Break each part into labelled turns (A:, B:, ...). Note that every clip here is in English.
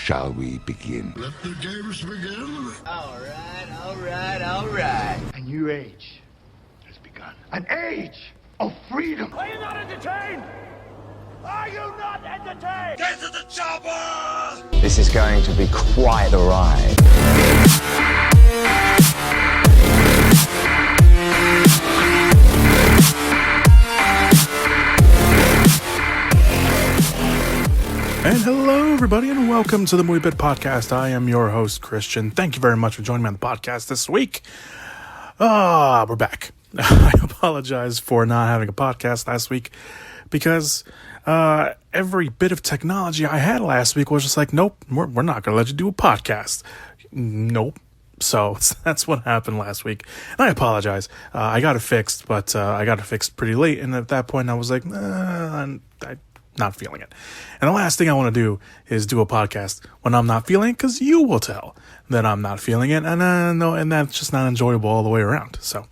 A: shall we begin?
B: Let the games begin.
C: All right.
D: A new age has begun. An age of freedom.
E: Are you not entertained? Are you not entertained?
B: Get to the chopper!
F: This is going to be quite a ride.
G: And hello, everybody, and welcome to the Movie Bit Podcast. I am your host, Christian. Thank you very much for joining me on the podcast this week. We're back. I apologize for not having a podcast last week because every bit of technology I had last week was just like, nope, we're not going to let you do a podcast. Nope. So that's what happened last week. And I apologize. I got it fixed, but I got it fixed pretty late. And at that point, I was like, I'm not feeling it. And the last thing I want to do is do a podcast when I'm not feeling it, because you will tell that I'm not feeling it. And and that's just not enjoyable all the way around. So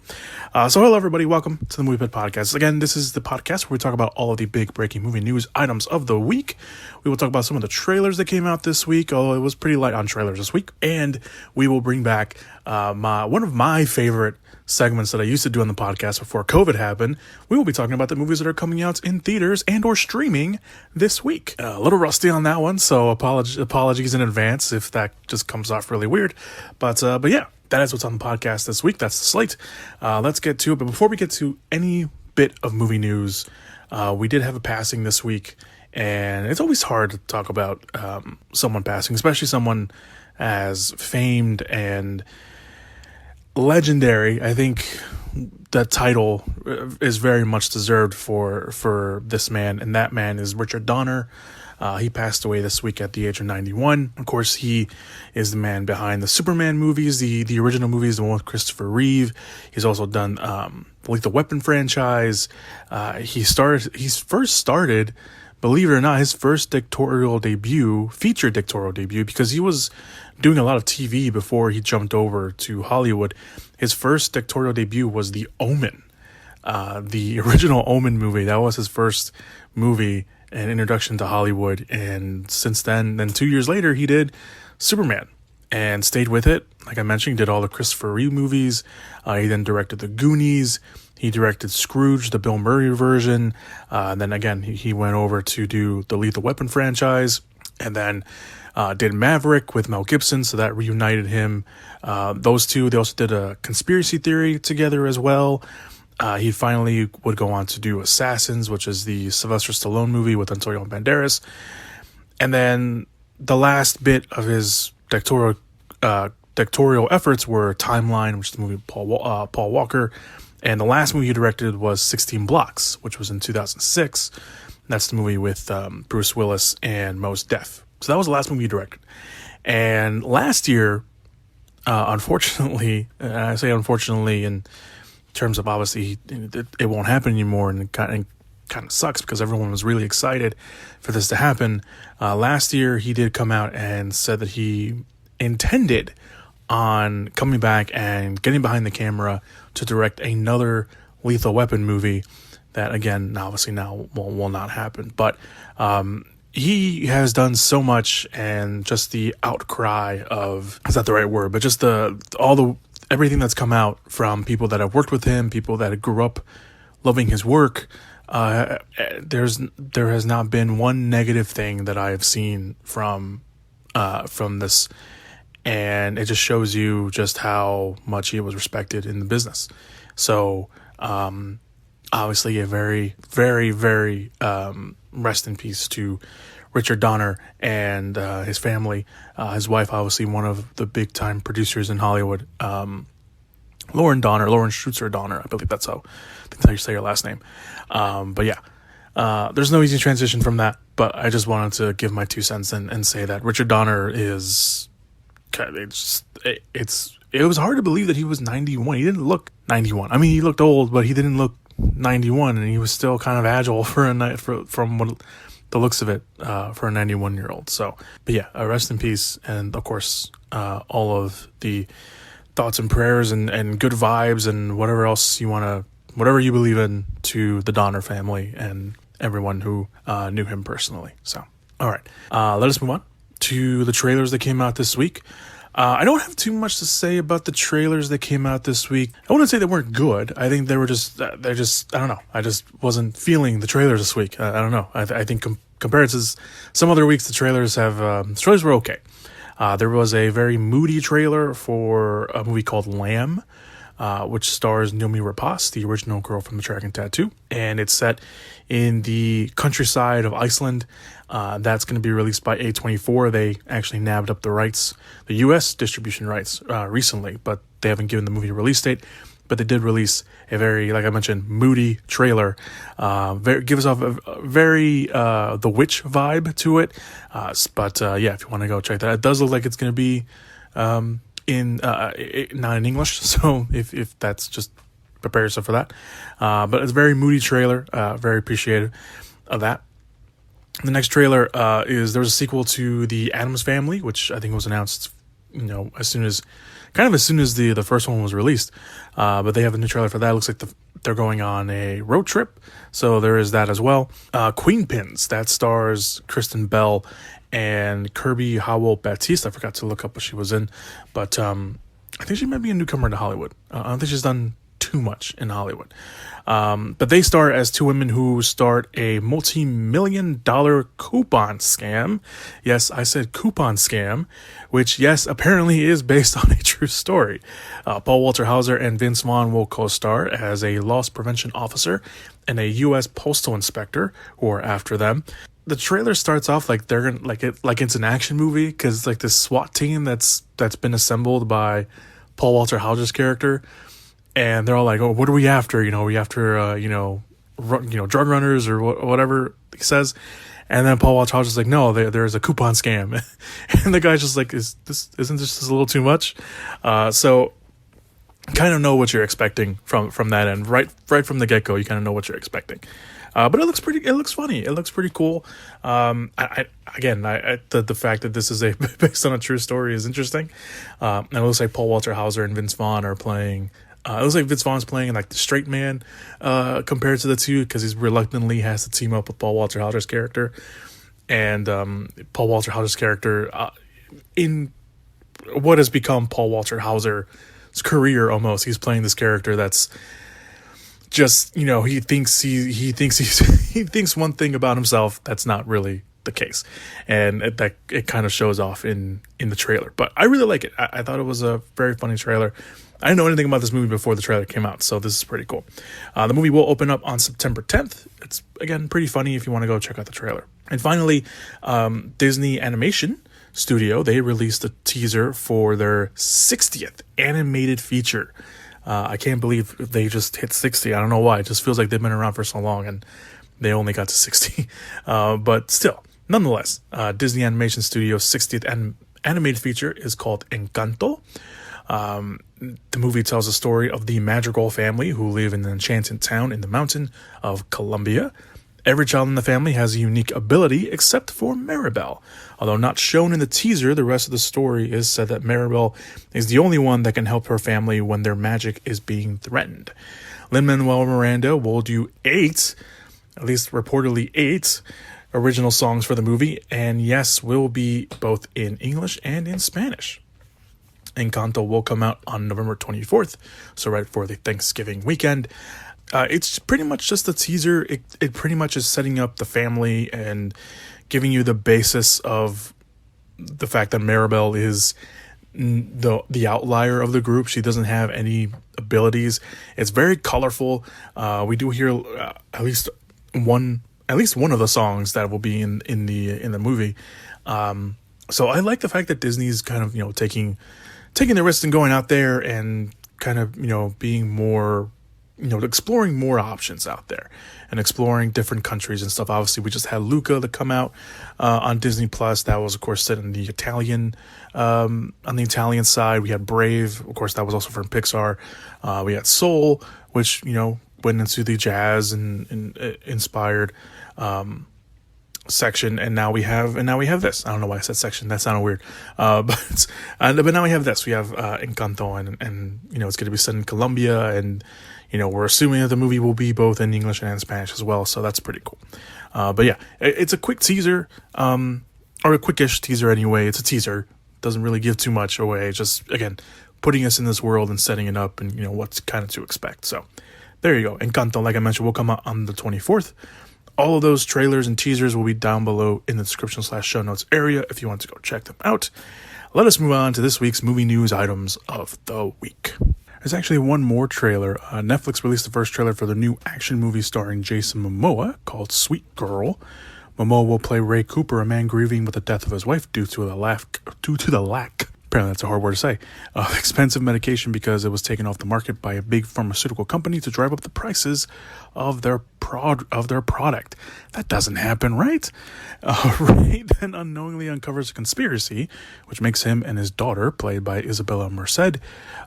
G: hello, everybody. Welcome to the Movie Pit Podcast. Again, this is the podcast where we talk about all of the big breaking movie news items of the week. We will talk about some of the trailers that came out this week, although it was pretty light on trailers this week. And we will bring back one of my favorite segments that I used to do on the podcast before COVID happened. We will be talking about the movies that are coming out in theaters and or streaming this week. A little rusty on that one, so apologies in advance if that just comes off really weird. But yeah, that is what's on the podcast this week. That's the slate. Let's get to it. But before we get to any bit of movie news, we did have a passing this week, and it's always hard to talk about someone passing, especially someone as famed and legendary. I think that title is very much deserved for this man, and that man is Richard Donner. He passed away this week at the age of 91. Of course, he is the man behind the Superman movies, the original movies, the one with Christopher Reeve. He's also done the Weapon franchise. He first started, believe it or not, his first feature directorial debut, because he was doing a lot of TV before he jumped over to Hollywood. His first directorial debut was The Omen, the original Omen movie. That was his first movie and introduction to Hollywood. And since then 2 years later, he did Superman and stayed with it. Like I mentioned, he did all the Christopher Reeve movies. He then directed The Goonies. He directed Scrooge, the Bill Murray version. And then again, he went over to do the Lethal Weapon franchise, and then did Maverick with Mel Gibson, so that reunited him. Those two, they also did a Conspiracy Theory together as well. He finally would go on to do Assassins, which is the Sylvester Stallone movie with Antonio Banderas. And then the last bit of his directorial efforts were Timeline, which is the movie with Paul Walker. And the last movie he directed was 16 Blocks, which was in 2006. That's the movie with Bruce Willis and Mos Def. So that was the last movie he directed. And last year, unfortunately, and I say unfortunately in terms of obviously it won't happen anymore, and it kind of sucks because everyone was really excited for this to happen. Last year, he did come out and said that he intended on coming back and getting behind the camera to direct another Lethal Weapon movie. That, again, obviously now will not happen. But he has done so much, and just the outcry of, is that the right word? But just everything that's come out from people that have worked with him, people that grew up loving his work. There has not been one negative thing that I have seen from this, and it just shows you just how much he was respected in the business. So, obviously, a very, very, very rest in peace to Richard Donner and his family. His wife, obviously, one of the big time producers in Hollywood. Lauren Schutzer Donner, I believe that's how you say her last name. But yeah, there's no easy transition from that. But I just wanted to give my 2 cents and say that Richard Donner is. It was hard to believe that he was 91. He didn't look 91. I mean, he looked old, but he didn't look 91, and he was still kind of agile from what the looks of it, for a 91-year-old. So, but yeah, rest in peace, and of course, all of the thoughts and prayers and good vibes and whatever else whatever you believe in, to the Donner family and everyone who knew him personally. So, all right, let us move on to the trailers that came out this week. I don't have too much to say about the trailers that came out this week. I wouldn't say they weren't good. I think they were I don't know. I just wasn't feeling the trailers this week. I don't know. I think compared to some other weeks, the trailers were okay. There was a very moody trailer for a movie called Lamb, which stars Noomi Rapace, the original girl from The Dragon Tattoo, and it's set in the countryside of Iceland. That's going to be released by A24. They actually nabbed up the rights, the U.S. distribution rights, recently, but they haven't given the movie a release date. But they did release a very, like I mentioned, moody trailer. Gives off a very The Witch vibe to it. But if you want to go check that out, it does look like it's going to be not in English. So if that's just prepare yourself for that. But it's a very moody trailer. Very appreciative of that. The next trailer is there was a sequel to The Addams Family, which I think was announced, as soon as the first one was released. But they have a new trailer for that. It looks like they're going on a road trip, so there is that as well. Queenpins, that stars Kristen Bell and Kirby Howell-Baptiste. I forgot to look up what she was in, but I think she might be a newcomer to Hollywood. I don't think she's done too much in Hollywood. But they star as two women who start a multi-million-dollar coupon scam. Yes, I said coupon scam, which, yes, apparently is based on a true story. Paul Walter Hauser and Vince Vaughn will co-star as a loss prevention officer and a U.S. postal inspector who are after them. The trailer starts off like they're gonna like it's an action movie, because it's like this SWAT team that's been assembled by Paul Walter Hauser's character. And they're all like, "Oh, what are we after? Are we after, drug runners or whatever he says?" And then Paul Walter Hauser's like, "No, there's a coupon scam," and the guy's just like, "Isn't this just a little too much?" So, kind of know what you're expecting from that end, right from the get go. You kind of know what you're expecting, but it looks funny. It looks pretty cool. The fact that this is based on a true story is interesting. And it looks like Paul Walter Hauser and Vince Vaughn are playing. It looks like Vince Vaughn's playing like the straight man compared to the two, because he reluctantly has to team up with Paul Walter Hauser's character. And Paul Walter Hauser's character in what has become Paul Walter Hauser's career almost. He's playing this character that's just, he thinks he thinks one thing about himself that's not really the case, and it kind of shows off in the trailer. But I really like it. I thought it was a very funny trailer. I didn't know anything about this movie before the trailer came out, so this is pretty cool. The movie will open up on September 10th. It's, again, pretty funny if you want to go check out the trailer. And finally, Disney Animation Studio, they released a teaser for their 60th animated feature. I can't believe they just hit 60. I don't know why. It just feels like they've been around for so long, and they only got to 60. But still, nonetheless, Disney Animation Studio's 60th animated feature is called Encanto. The movie tells the story of the Madrigal family who live in an enchanted town in the mountain of Colombia. Every child in the family has a unique ability except for Maribel. Although not shown in the teaser, the rest of the story is said that Maribel is the only one that can help her family when their magic is being threatened. Lin-Manuel Miranda will do 8, at least reportedly 8, original songs for the movie, and yes, will be both in English and in Spanish. Encanto will come out on November 24th, so right before the Thanksgiving weekend. It's pretty much just a teaser. It pretty much is setting up the family and giving you the basis of the fact that Maribel is the outlier of the group. She doesn't have any abilities. It's very colorful. We do hear at least one of the songs that will be in the movie. So I like the fact that Disney's kind of taking the risk and going out there and kind of being more exploring more options out there and exploring different countries and stuff. Obviously, we just had Luca to come out on Disney Plus. That was, of course, set in the Italian on the Italian side. We had Brave, of course, that was also from Pixar. We had Soul, which went into the jazz and inspired section, and now we have this. I don't know why I said section. That sounded weird. But now we have this. We have Encanto, and it's going to be set in Colombia, and we're assuming that the movie will be both in English and in Spanish as well. So that's pretty cool. But yeah, it's a quick teaser. or a quickish teaser anyway. It's a teaser. Doesn't really give too much away. Just, again, putting us in this world and setting it up and, what's kind of to expect. So there you go. Encanto, like I mentioned, will come out on the 24th. All of those trailers and teasers will be down below in the description/show notes area if you want to go check them out. Let us move on to this week's movie news items of the week. There's actually one more trailer. Netflix released the first trailer for the new action movie starring Jason Momoa called Sweet Girl. Momoa will play Ray Cooper, a man grieving with the death of his wife due to the lack, apparently that's a hard word to say, of expensive medication because it was taken off the market by a big pharmaceutical company to drive up the prices of their product. That doesn't happen, right? Ray then unknowingly uncovers a conspiracy, which makes him and his daughter, played by Isabella Merced,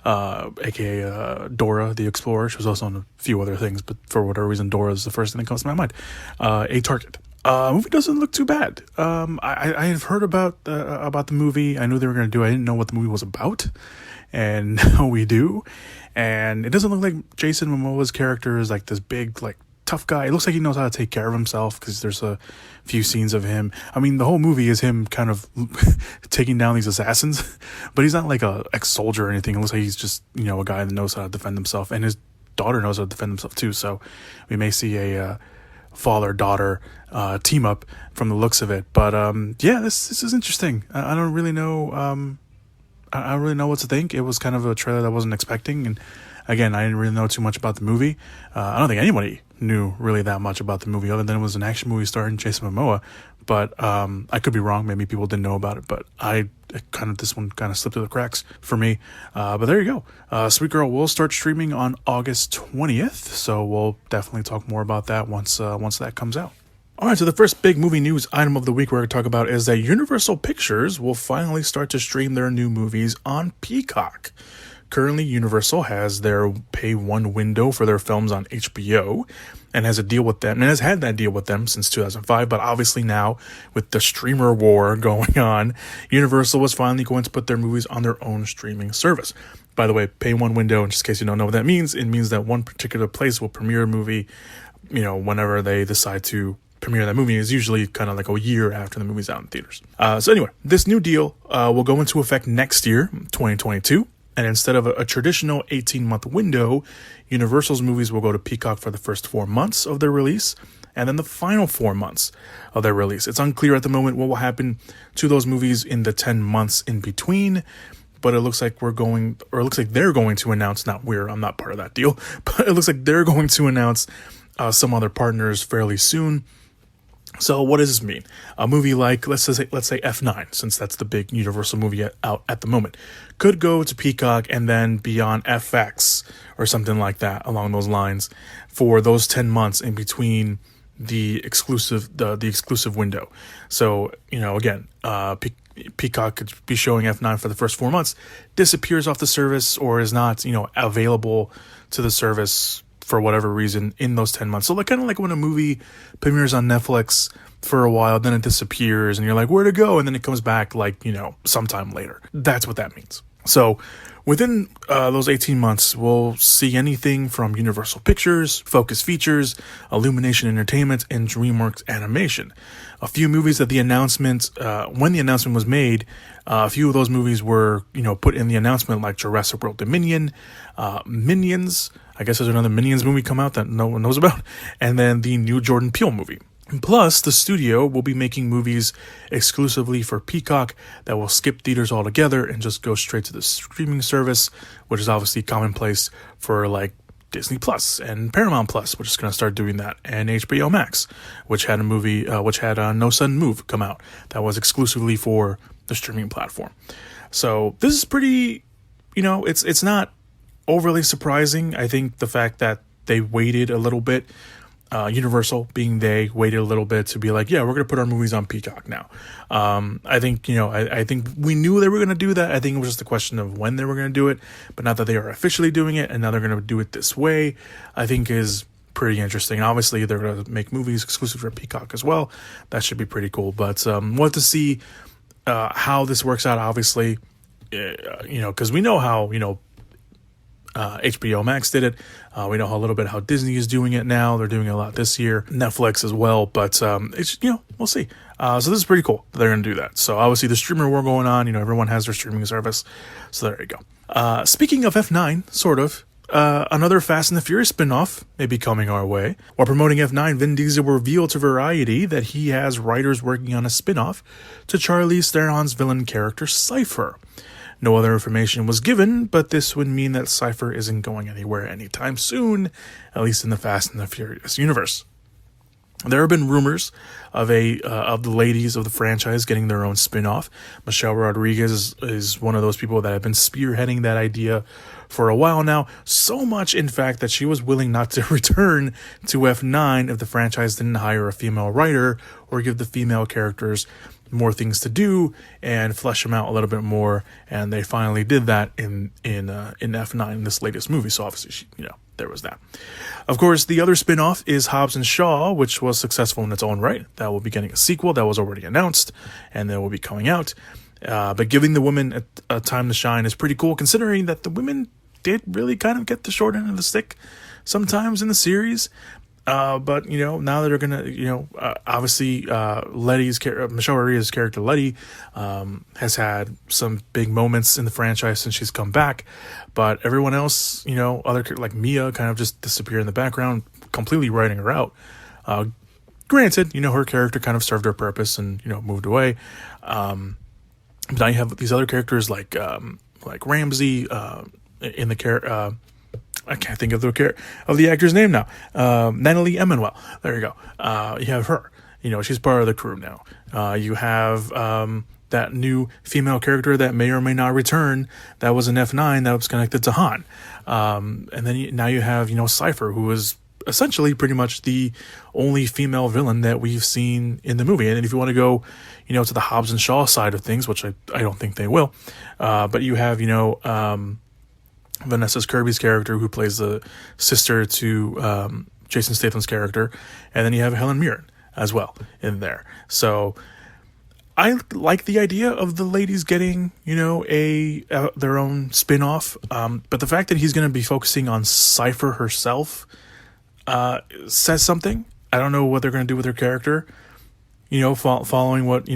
G: aka Dora the Explorer. She was also on a few other things, but for whatever reason, Dora is the first thing that comes to my mind. A target. Movie doesn't look too bad. I have heard about the movie. I knew they were going to do it. I didn't know what the movie was about, and now we do. And it doesn't look like Jason Momoa's character is like this big, like, tough guy. It looks like he knows how to take care of himself because there's a few scenes of him. I mean, the whole movie is him kind of taking down these assassins, but he's not like a ex-soldier or anything. It looks like he's just, a guy that knows how to defend himself, and his daughter knows how to defend himself too. So we may see a father-daughter team up from the looks of it. But this is interesting. I don't really know. I don't really know what to think. It was kind of a trailer that I wasn't expecting, and again, I didn't really know too much about the movie. I don't think anybody knew really that much about the movie other than it was an action movie starring Jason Momoa. But I could be wrong. Maybe people didn't know about it, but this one kind of slipped through the cracks for me. But there you go. Sweet Girl will start streaming on August 20th, so we'll definitely talk more about that once that comes out. All right, so the first big movie news item of the week we're going to talk about is that Universal Pictures will finally start to stream their new movies on Peacock. Currently, Universal has their pay one window for their films on HBO and has a deal with them, and has had that deal with them since 2005. But obviously now, with the streamer war going on, Universal was finally going to put their movies on their own streaming service. By the way, pay one window, in just case you don't know what that means, it means that one particular place will premiere a movie, whenever they decide to premiere that movie. Is usually kind of like a year after the movie's out in theaters. So anyway, this new deal will go into effect next year, 2022. And instead of a traditional 18-month window, Universal's movies will go to Peacock for the first 4 months of their release, and then the final 4 months of their release. It's unclear at the moment what will happen to those movies in the 10 months in between, but it looks like they're going to announce, I'm not part of that deal, but it looks like they're going to announce some other partners fairly soon. So what does this mean? A movie like, let's say F9, since that's the big Universal movie out at the moment, could go to Peacock and then be on FX or something like that along those lines for those 10 months in between the exclusive window. So, again, Peacock could be showing F9 for the first 4 months, disappears off the service, or is not, available to the service for whatever reason in those 10 months. So kind of like when a movie premieres on Netflix for a while, then it disappears and you're like, where'd it go? And then it comes back sometime later. That's what that means. So within those 18 months, we'll see anything from Universal Pictures, Focus Features, Illumination Entertainment, and DreamWorks Animation. A few movies that when the announcement was made, a few of those movies were, put in the announcement, like Jurassic World Dominion, Minions. I guess there's another Minions movie come out that no one knows about, and then the new Jordan Peele movie. Plus, the studio will be making movies exclusively for Peacock that will skip theaters altogether and just go straight to the streaming service, which is obviously commonplace for like Disney Plus and Paramount Plus, which is going to start doing that, and HBO Max, which had No Sudden Move come out that was exclusively for the streaming platform. So this is pretty, it's not overly surprising. I think the fact that they waited a little bit, Universal being they waited a little bit to be like, yeah, we're going to put our movies on Peacock now. I think, I think we knew they were going to do that. I think it was just a question of when they were going to do it, but now that they are officially doing it and now they're going to do it this way, I think is pretty interesting. Obviously they're going to make movies exclusive for Peacock as well. That should be pretty cool, but we'll have to see how this works out, obviously, because we know how, HBO Max did it. We know a little bit how Disney is doing it now. They're doing it a lot this year. Netflix as well. But it's, we'll see. So this is pretty cool. They're going to do that. So obviously the streamer war going on. Everyone has their streaming service. So there you go. Speaking of F9, sort of. Another Fast and the Furious spinoff may be coming our way. While promoting F9, Vin Diesel revealed to Variety that he has writers working on a spinoff to Charlize Theron's villain character Cipher. No other information was given, but this would mean that Cipher isn't going anywhere anytime soon, at least in the Fast and the Furious universe. There have been rumors of the ladies of the franchise getting their own spin-off. Michelle Rodriguez is one of those people that have been spearheading that idea for a while now. So much, in fact, that she was willing not to return to F9 if the franchise didn't hire a female writer or give the female characters more things to do and flesh them out a little bit more. And they finally did that in F9 in this latest movie. So obviously, there was that. Of course, the other spin-off is Hobbs and Shaw, which was successful in its own right. That will be getting a sequel that was already announced, and that will be coming out. But giving the women a time to shine is pretty cool, considering that the women did really kind of get the short end of the stick sometimes in the series. But, now that they're going to, obviously, Michelle Rodriguez's character, Letty, has had some big moments in the franchise since she's come back. But everyone else, other like Mia kind of just disappeared in the background, completely writing her out. Granted, her character kind of served her purpose and, moved away. But now you have these other characters like Ramsey, in the I can't think of the actor's name now. Natalie Emmanuel. There you go. You have her. She's part of the crew now. You have that new female character that may or may not return. That was an F9 that was connected to Han. And then now you have Cipher, who is essentially pretty much the only female villain that we've seen in the movie. And if you want to go, to the Hobbs and Shaw side of things, which I don't think they will, but you have Vanessa Kirby's character, who plays the sister to Jason Statham's character, and then you have Helen Mirren as well in there. So I like the idea of the ladies getting their own spin-off, but the fact that he's going to be focusing on Cipher herself says something. I don't know what they're going to do with her character. Following what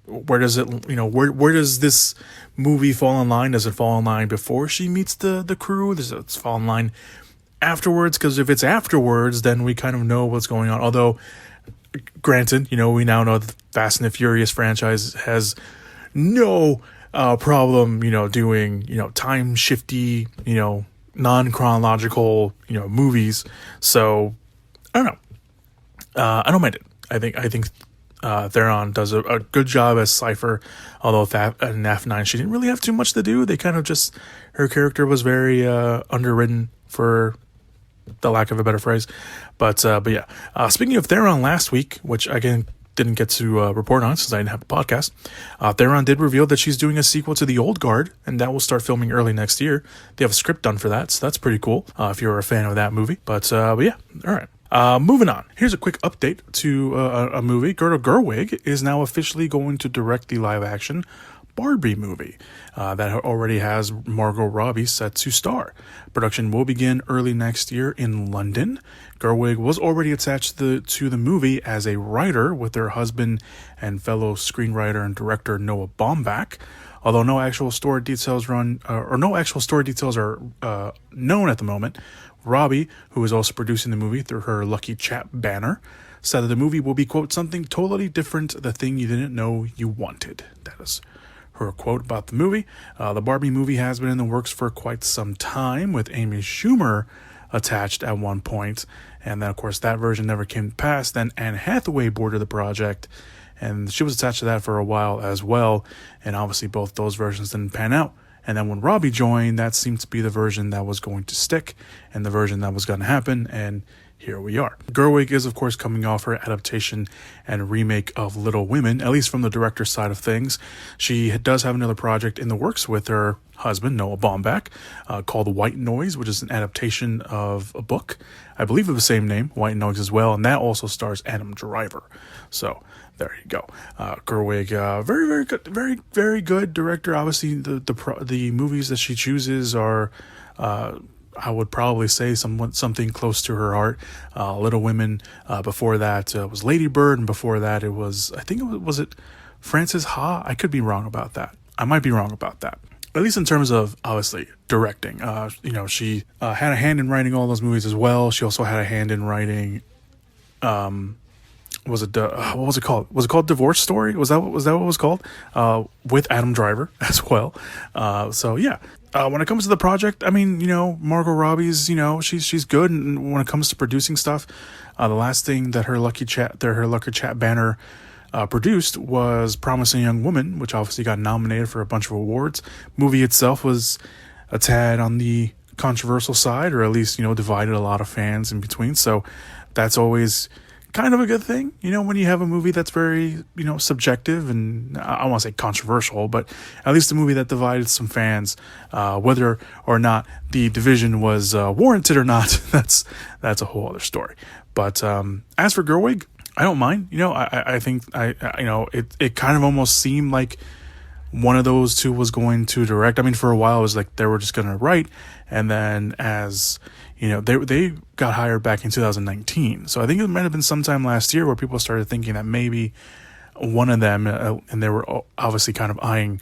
G: where does it where does this movie fall in line? Does it fall in line before she meets the crew? Does it fall in line afterwards? Because if it's afterwards, then we kind of know what's going on. Although, granted, we now know the Fast and the Furious franchise has no problem doing time shifty non-chronological movies. So I don't know. I don't mind it. I think Theron does a good job as Cipher, although in F9 she didn't really have too much to do. They kind of just, her character was very underwritten, for the lack of a better phrase. But yeah, speaking of Theron, last week, which again didn't get to report on since I didn't have a podcast, Theron did reveal that she's doing a sequel to The Old Guard, and that will start filming early next year. They have a script done for that, so that's pretty cool if you're a fan of that movie. But yeah, all right. Moving on. Here's a quick update to a movie. Greta Gerwig is now officially going to direct the live-action Barbie movie that already has Margot Robbie set to star. Production will begin early next year in London. Gerwig was already attached to the movie as a writer with her husband and fellow screenwriter and director Noah Baumbach. Although no actual story details are known at the moment, Robbie, who is also producing the movie through her Lucky Chap banner, said that the movie will be, quote, something totally different, the thing you didn't know you wanted. That is her quote about the movie. The Barbie movie has been in the works for quite some time, with Amy Schumer attached at one point, and then of course that version never came to pass. Then Anne Hathaway boarded the project, and she was attached to that for a while as well, and obviously both those versions didn't pan out. And then when Robbie joined, that seemed to be the version that was going to stick and the version that was going to happen. And here we are. Gerwig is, of course, coming off her adaptation and remake of Little Women, at least from the director's side of things. She does have another project in the works with her husband, Noah Baumbach, called White Noise, which is an adaptation of a book, I believe of the same name, White Noise as well. And that also stars Adam Driver. So there you go. Gerwig, very, very good, very, very good director. Obviously, the movies that she chooses are I would probably say something close to her heart. Little Women. Before that was Lady Bird, and before that it was, I think was it Frances Ha? I could be wrong about that. I might be wrong about that. At least in terms of, obviously, directing. She had a hand in writing all those movies as well. She also had a hand in writing, what was it called? Was it called Divorce Story? Was that what it was called? With Adam Driver as well. So yeah. When it comes to the project, I mean, Margot Robbie's, she's good. And when it comes to producing stuff, the last thing that her Lucky Chat banner produced was Promising Young Woman, which obviously got nominated for a bunch of awards. Movie itself was a tad on the controversial side, or at least, divided a lot of fans in between. So that's always kind of a good thing, when you have a movie that's very, subjective and I don't want to say controversial, but at least a movie that divided some fans, whether or not the division was warranted or not, that's a whole other story. But as for Gerwig, I don't mind. I think it kind of almost seemed like one of those two was going to direct. I mean, for a while it was like they were just going to write, and then as they got hired back in 2019. So I think it might have been sometime last year where people started thinking that maybe one of them, and they were obviously kind of eyeing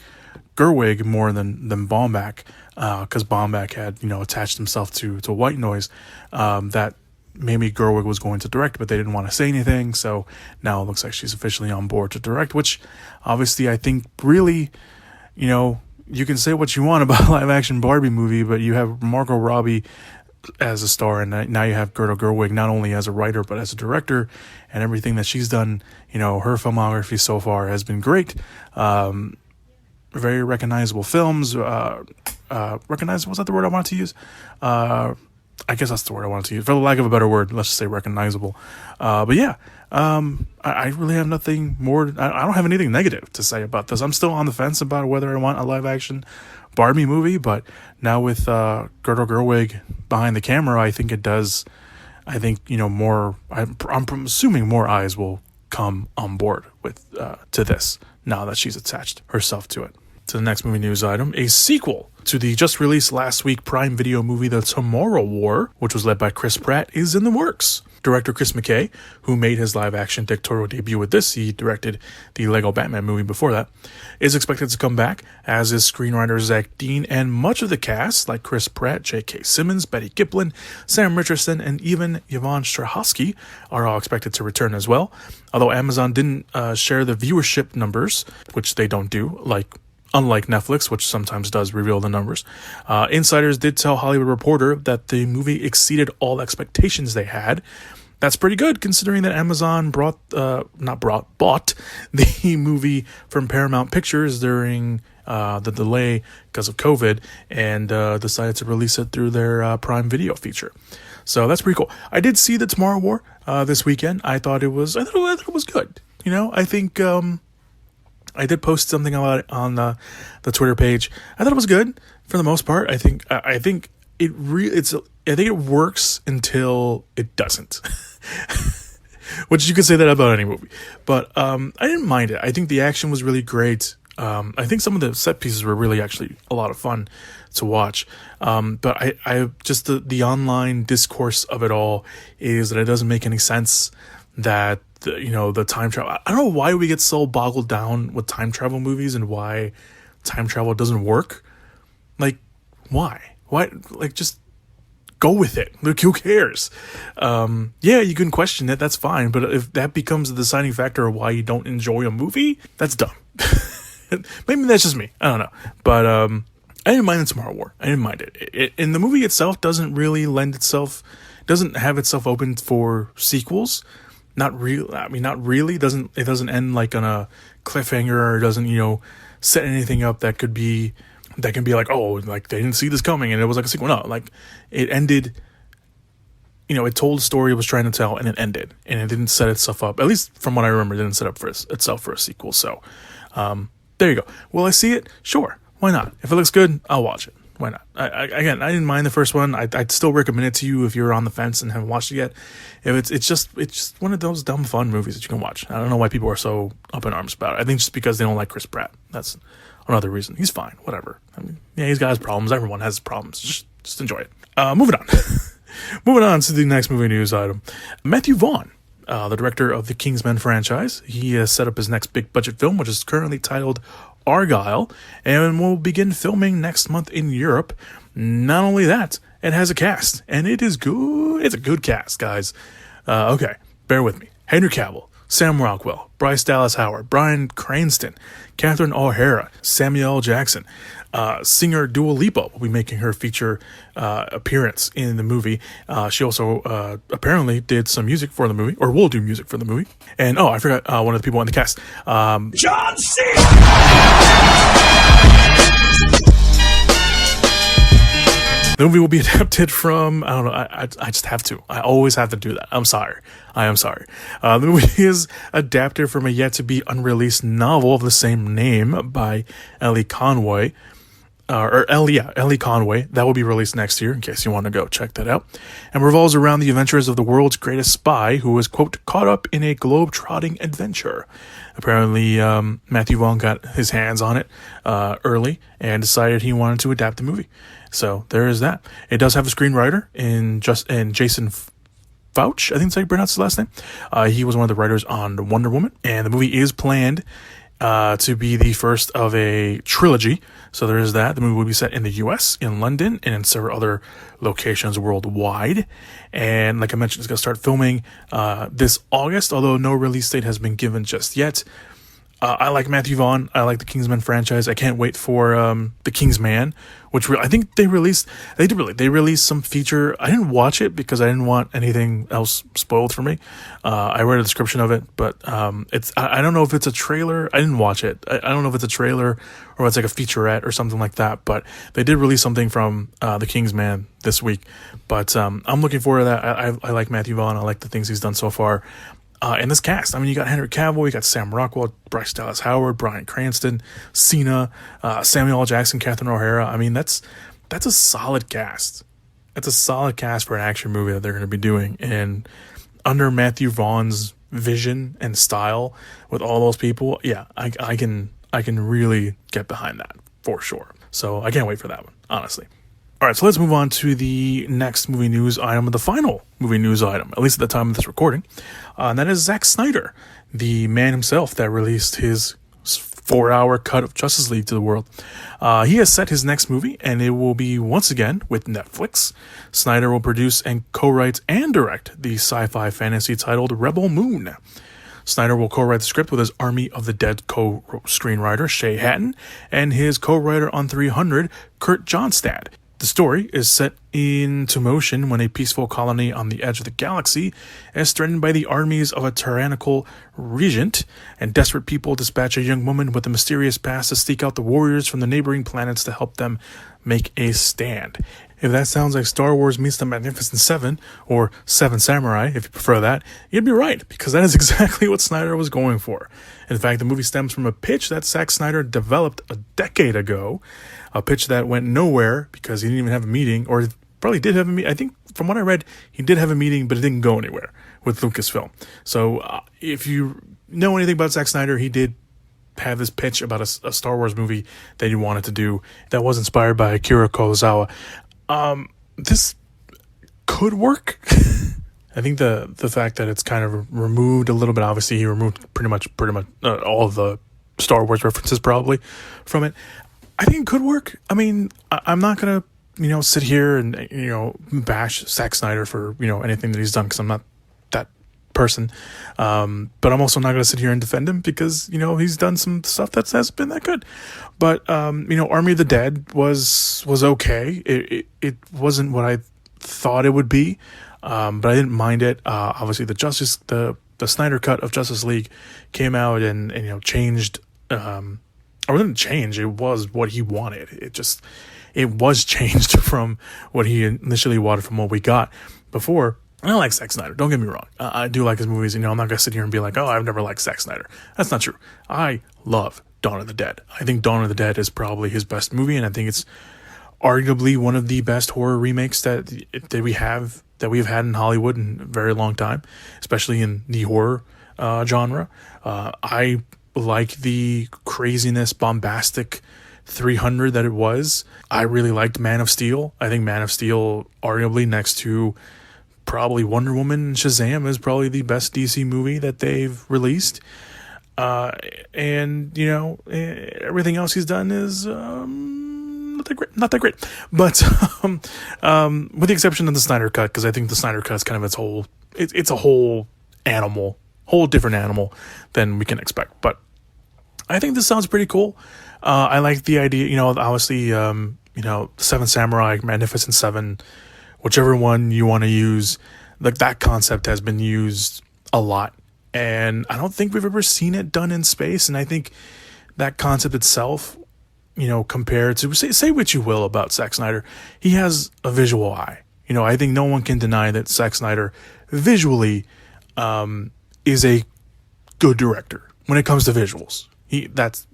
G: Gerwig more than Baumbach, because Baumbach had attached himself to White Noise, that maybe Gerwig was going to direct, but they didn't want to say anything. So now it looks like she's officially on board to direct, which obviously I think really, you can say what you want about a live action Barbie movie, but you have Margot Robbie as a star, and now you have Greta Gerwig not only as a writer but as a director, and everything that she's done, her filmography so far has been great. Very recognizable films. Recognizable, was that the word I wanted to use? I guess that's the word I wanted to use. For the lack of a better word, let's just say recognizable. But yeah, I really have nothing more. I don't have anything negative to say about this. I'm still on the fence about whether I want a live action Barbie movie, but now with Greta Gerwig behind the camera, I think it does. I think more. I'm assuming more eyes will come on board with to this now that she's attached herself to it. To the next movie news item, a sequel to the just released last week Prime Video movie The Tomorrow War, which was led by Chris Pratt, is in the works. Director Chris McKay, who made his live-action directorial debut with this, he directed the Lego Batman movie before that, is expected to come back, as is screenwriter Zach Dean, and much of the cast, like Chris Pratt, J.K. Simmons, Betty Giplin, Sam Richardson, and even Yvonne Strahovski are all expected to return as well. Although Amazon didn't share the viewership numbers, which they don't do, unlike Netflix, which sometimes does reveal the numbers. Insiders did tell Hollywood Reporter that the movie exceeded all expectations they had. That's pretty good, considering that Amazon bought the movie from Paramount Pictures during the delay because of COVID, and decided to release it through their Prime Video feature. So that's pretty cool. I did see The Tomorrow War this weekend. I thought it was good. I think I did post something about it on the Twitter page. I thought it was good for the most part. I think it works until it doesn't. Which you could say that about any movie. But I didn't mind it. I think the action was really great. I think some of the set pieces were really actually a lot of fun to watch. But I just the online discourse of it all is that it doesn't make any sense that the time travel. I don't know why we get so boggled down with time travel movies and why time travel doesn't work. Why? Just go with it. Who cares? Yeah, you can question it. That's fine. But if that becomes the deciding factor of why you don't enjoy a movie, that's dumb. Maybe that's just me. I don't know. But I didn't mind The Tomorrow War. I didn't mind it. And the movie itself doesn't really doesn't have itself open for sequels. Not really. I mean, not really. It doesn't end on a cliffhanger, or doesn't set anything up that can be like, oh, they didn't see this coming and it was like a sequel. No, it ended. It told the story it was trying to tell, and it ended, and it didn't set itself up. At least from what I remember, it didn't set up for itself for a sequel. So, there you go. Will I see it? Sure. Why not? If it looks good, I'll watch it. Why not? I didn't mind the first one. I'd still recommend it to you if you're on the fence and haven't watched it yet. If it's just one of those dumb fun movies that you can watch. I don't know why people are so up in arms about it. I think just because they don't like Chris Pratt. That's another reason. He's fine. Whatever. I mean, yeah, he's got his problems. Everyone has problems. Just enjoy it. Moving on. Moving on to the next movie news item. Matthew Vaughn, the director of the Kingsman franchise, he has set up his next big budget film, which is currently titled Argylle, and will begin filming next month in Europe. Not only that, it has a cast, and it is good. It's a good cast, guys. Okay, bear with me. Henry Cavill, Sam Rockwell, Bryce Dallas Howard, Bryan Cranston, Catherine O'Hara, Samuel L. Jackson. Singer Dua Lipa will be making her feature appearance in the movie. She also apparently did some music for the movie, or will do music for the movie. And I forgot one of the people in the cast.
E: John C.
G: The movie will be adapted from, I don't know, I just have to. I always have to do that. I'm sorry. I am sorry. The movie is adapted from a yet-to-be unreleased novel of the same name by Ellie Conway. Ellie Conway. That will be released next year, in case you want to go check that out. And revolves around the adventures of the world's greatest spy, who was, quote, caught up in a globe-trotting adventure. Apparently, Matthew Vaughn got his hands on it early and decided he wanted to adapt the movie. So there is that. It does have a screenwriter in Jason Fauch, I think that's how you pronounce his last name. He was one of the writers on Wonder Woman, and the movie is planned to be the first of a trilogy. So there is that. The movie will be set in the US, in London, and in several other locations worldwide. And like I mentioned, it's going to start filming this August, although no release date has been given just yet. I like Matthew Vaughn. I like the Kingsman franchise. I can't wait for the Kingsman, which I think they released. They released some feature. I didn't watch it because I didn't want anything else spoiled for me. I read a description of it, but it's. I don't know if it's a trailer. I didn't watch it. I don't know if it's a trailer or it's like a featurette or something like that. But they did release something from the Kingsman this week. But I'm looking forward to that. I like Matthew Vaughn. I like the things he's done so far. In this cast, I mean, you got Henry Cavill, you got Sam Rockwell, Bryce Dallas Howard, Bryan Cranston, Cena, Samuel L. Jackson, Catherine O'Hara. I mean, that's a solid cast. That's a solid cast for an action movie that they're going to be doing. And under Matthew Vaughn's vision and style, with all those people, yeah, I can really get behind that for sure. So I can't wait for that one, honestly. All right, so let's move on to the next movie news item, the final movie news item, at least at the time of this recording. And that is Zack Snyder, the man himself that released his 4-hour cut of Justice League to the world. He has set his next movie, and it will be once again with Netflix. Snyder will produce and co-write and direct the sci-fi fantasy titled Rebel Moon. Snyder will co-write the script with his Army of the Dead co-screenwriter Shay Hatton and his co-writer on 300, Kurt Johnstad. The story is set into motion when a peaceful colony on the edge of the galaxy is threatened by the armies of a tyrannical regent, and desperate people dispatch a young woman with a mysterious past to seek out the warriors from the neighboring planets to help them make a stand. If that sounds like Star Wars meets the Magnificent Seven, or Seven Samurai, if you prefer that, you'd be right, because that is exactly what Snyder was going for. In fact, the movie stems from a pitch that Zack Snyder developed a decade ago, a pitch that went nowhere because he didn't even have a meeting, or probably did have a meeting. I think, from what I read, he did have a meeting, but it didn't go anywhere with Lucasfilm. So if you know anything about Zack Snyder, he did have this pitch about a Star Wars movie that he wanted to do that was inspired by Akira Kurosawa. This could work. I think the fact that it's kind of removed a little bit, obviously he removed pretty much all of the Star Wars references probably from it. I think it could work. I mean, I'm not going to, sit here and, bash Zack Snyder for, anything that he's done, because I'm not that person. But I'm also not going to sit here and defend him because, he's done some stuff that has been that good. But, Army of the Dead was okay. It wasn't what I thought it would be. But I didn't mind it. Obviously the Snyder cut of Justice League came out and changed, or didn't change. It was what he wanted. It was changed from what he initially wanted from what we got before. I like Zack Snyder. Don't get me wrong. I do like his movies. I'm not going to sit here and be like, oh, I've never liked Zack Snyder. That's not true. I love Dawn of the Dead. I think Dawn of the Dead is probably his best movie, and I think it's arguably one of the best horror remakes that we've had in Hollywood in a very long time, especially in the horror genre. I like the craziness, bombastic 300 that it was. I really liked Man of Steel. I think Man of Steel, arguably next to probably Wonder Woman and Shazam, is probably the best DC movie that they've released. And everything else he's done is not that great. But with the exception of the Snyder Cut, because I think the Snyder Cut is kind of it's a whole different animal than we can expect. But I think this sounds pretty cool. I like the idea, obviously, Seven Samurai, Magnificent Seven, whichever one you want to use, like that concept has been used a lot. And I don't think we've ever seen it done in space. And I think that concept itself, compared to, say what you will about Zack Snyder, he has a visual eye. I think no one can deny that Zack Snyder visually is a good director when it comes to visuals.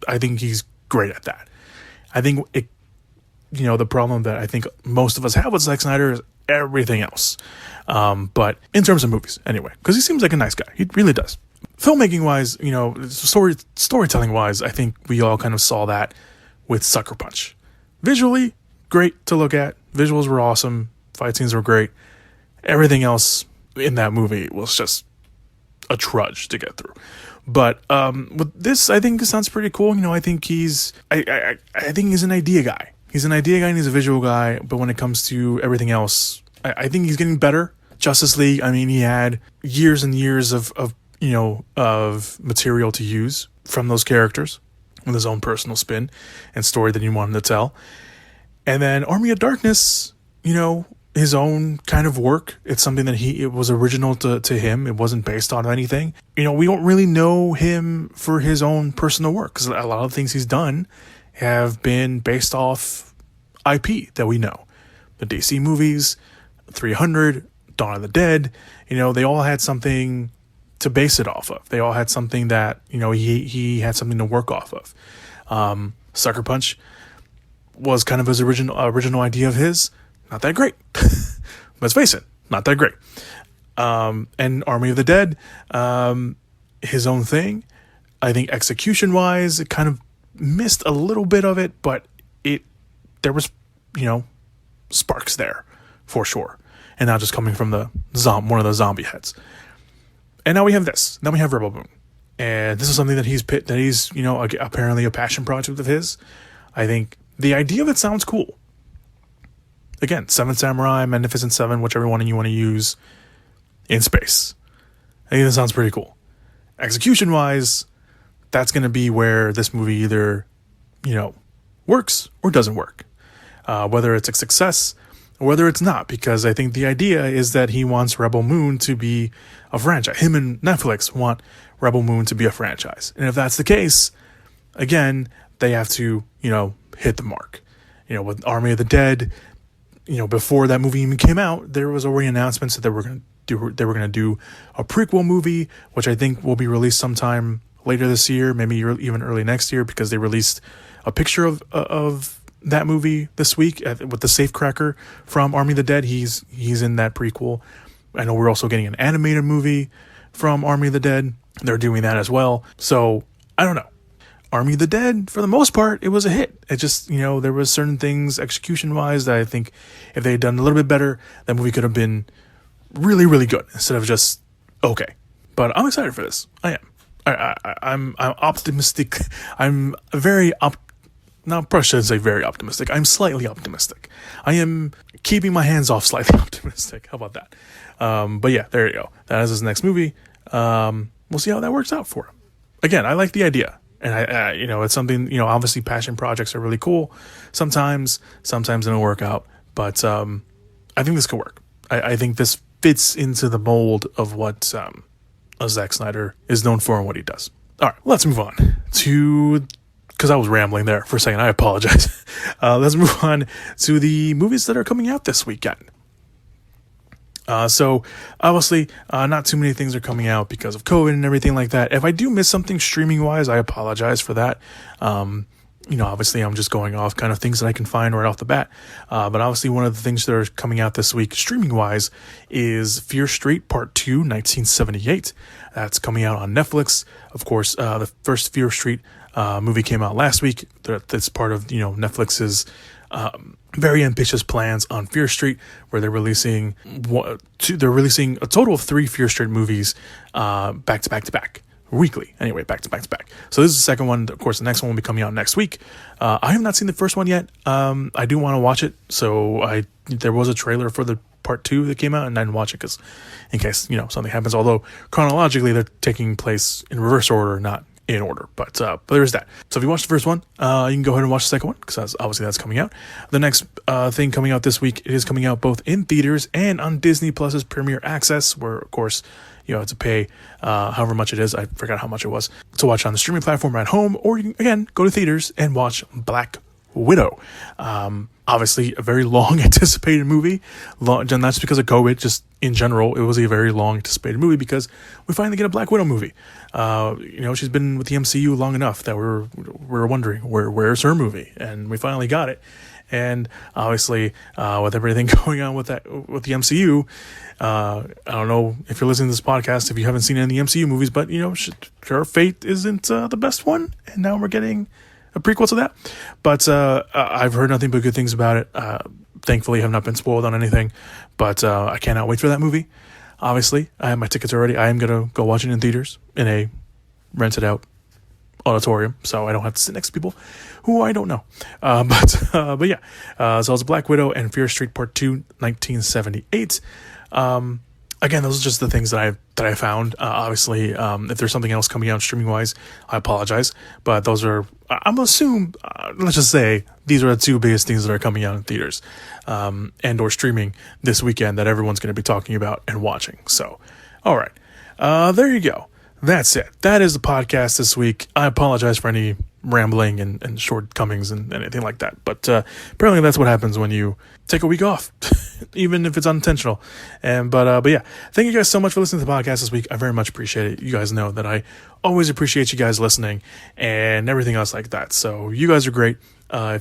G: I think he's great at that. I think the problem that I think most of us have with Zack Snyder is everything else. But in terms of movies, anyway, because he seems like a nice guy. He really does. Filmmaking wise, storytelling wise, I think we all kind of saw that with Sucker Punch. Visually, great to look at. Visuals were awesome. Fight scenes were great. Everything else in that movie was just a trudge to get through. But with this, I think it sounds pretty cool. I think I think he's an idea guy. He's an idea guy and he's a visual guy. But when it comes to everything else, I think he's getting better. Justice League, he had years and years of material to use from those characters with his own personal spin and story that he wanted to tell. And then Army of Darkness, his own kind of work. It's something that it was original to him. It wasn't based on anything. We don't really know him for his own personal work because a lot of things he's done have been based off IP that we know. The DC movies, 300, Dawn of the Dead, they all had something to base it off of. They all had something that, he had something to work off of. Sucker Punch was kind of his original idea of his. Not that great. Let's face it, not that great. And Army of the Dead, his own thing. I think execution-wise, it kind of missed a little bit of it, but there was, sparks there for sure. And not just coming from one of the zombie heads. And now we have this. Now we have Rebel Moon. And this is something that he's apparently a passion project of his. I think the idea of it sounds cool. Again, Seven Samurai, Magnificent Seven, whichever one you want to use in space. I think that sounds pretty cool. Execution-wise, that's going to be where this movie either, works or doesn't work. Whether it's a success or whether it's not, because I think the idea is that he wants Rebel Moon to be a franchise. Him and Netflix want Rebel Moon to be a franchise. And if that's the case, again, they have to, hit the mark. With Army of the Dead, before that movie even came out, there was already announcements that they were going to do a prequel movie, which I think will be released sometime later this year, maybe even early next year, because they released a picture of that movie this week with the safecracker from Army of the Dead. He's in that prequel. I know we're also getting an animated movie from Army of the Dead. They're doing that as well. So I don't know. Army of the Dead, for the most part, it was a hit. It just, there was certain things execution-wise that I think if they had done a little bit better, that movie could have been really, really good instead of just okay. But I'm excited for this. I am. I'm optimistic. I'm very Now, probably shouldn't say very optimistic. I'm slightly optimistic. I am keeping my hands off slightly optimistic. How about that? But yeah, there you go. That is his next movie. We'll see how that works out for him. Again, I like the idea. And I it's something, obviously passion projects are really cool. Sometimes they don't work out. But I think this could work. I think this fits into the mold of what Zack Snyder is known for and what he does. All right, let's move on to, because I was rambling there for a second. I apologize. Let's move on to the movies that are coming out this weekend. So obviously, not too many things are coming out because of COVID and everything like that. If I do miss something streaming wise, I apologize for that. Obviously I'm just going off kind of things that I can find right off the bat. But obviously one of the things that are coming out this week streaming wise is Fear Street Part 2, 1978. That's coming out on Netflix. Of course, the first Fear Street movie came out last week. That's part of Netflix's very ambitious plans on Fear Street, where they're releasing a total of 3 Fear Street movies back to back to back. Weekly, anyway, back to back to back. So this is the second one. Of course, the next one will be coming out next week. I have not seen the first one yet. I do want to watch it. So there was a trailer for the part 2 that came out, and I didn't watch it because in case something happens. Although chronologically they're taking place in reverse order, not in order. But there's that. So if you watched the first one, you can go ahead and watch the second one because obviously that's coming out. The next thing coming out this week is coming out both in theaters and on Disney Plus's Premier Access, where of course you have to pay however much it is. I forgot how much it was to watch on the streaming platform at home, or you can again go to theaters and watch Black Widow. Obviously a very long anticipated movie, and that's because of COVID. Just in general, it was a very long anticipated movie because we finally get a Black Widow movie. She's been with the MCU long enough that we're wondering where's her movie, and we finally got it. And obviously, with everything going on with the MCU, I don't know if you're listening to this podcast if you haven't seen any MCU movies, but her fate isn't the best one, and now we're getting a prequel to that. But I've heard nothing but good things about it. Thankfully, I have not been spoiled on anything, but I cannot wait for that movie. Obviously, I have my tickets already. I am gonna go watch it in theaters in a rented out auditorium, so I don't have to sit next to people who I don't know. But yeah, so it's Black Widow and Fear Street Part 2, 1978. Again, those are just the things that I found. Obviously, if there's something else coming out streaming wise, I apologize. But those are, I'm gonna assume, let's just say these are the 2 biggest things that are coming out in theaters and or streaming this weekend that everyone's going to be talking about and watching. So, all right, there you go. That's it. That is the podcast this week. I apologize for any rambling and shortcomings and anything like that. But apparently that's what happens when you take a week off, even if it's unintentional. But yeah, thank you guys so much for listening to the podcast this week. I very much appreciate it. You guys know that I always appreciate you guys listening and everything else like that. So you guys are great. No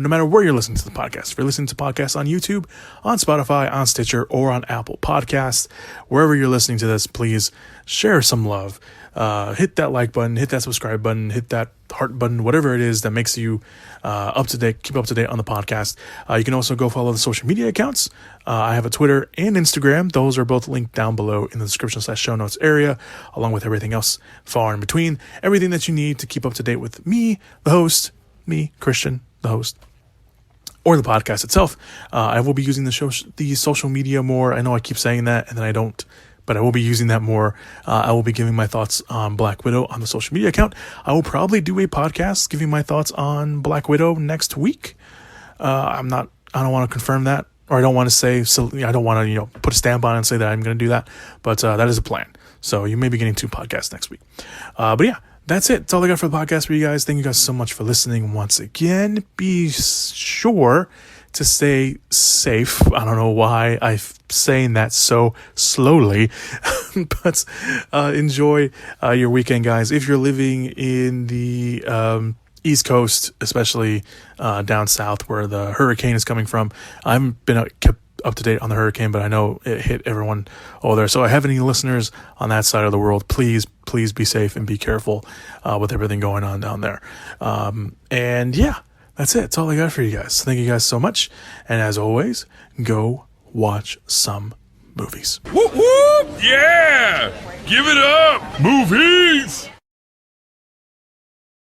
G: matter where you're listening to the podcast, if you're listening to podcasts on YouTube, on Spotify, on Stitcher, or on Apple Podcasts, wherever you're listening to this, please share some love. Hit that like button, hit that subscribe button, hit that heart button, whatever it is that makes you up to date, keep up to date on the podcast. You can also go follow the social media accounts. I have a Twitter and Instagram. Those are both linked down below in the description/show notes area, along with everything else far in between. Everything that you need to keep up to date with me, the host, me, Christian, the host, or the podcast itself. I will be using the social media more. I know I keep saying that and then I don't, but I will be using that more. I will be giving my thoughts on Black Widow on the social media account. I will probably do a podcast giving my thoughts on Black Widow next week. I don't want to confirm that, or I don't want to say, so I don't want to, put a stamp on it and say that I'm going to do that, but that is a plan. So you may be getting 2 podcasts next week. But yeah, that's it. That's all I got for the podcast for you guys. Thank you guys so much for listening once again. Be sure to stay safe. I don't know why I'm saying that so slowly, but enjoy your weekend, guys. If you're living in the East Coast, especially down south where the hurricane is coming from, I haven't been kept up to date on the hurricane, but I know it hit everyone over there. So I have any listeners on that side of the world, please be safe and be careful with everything going on down there. And yeah, that's it. That's all I got for you guys. Thank you guys so much. And as always, go watch some movies.
B: Whoop whoop! Yeah! Give it up! Movies!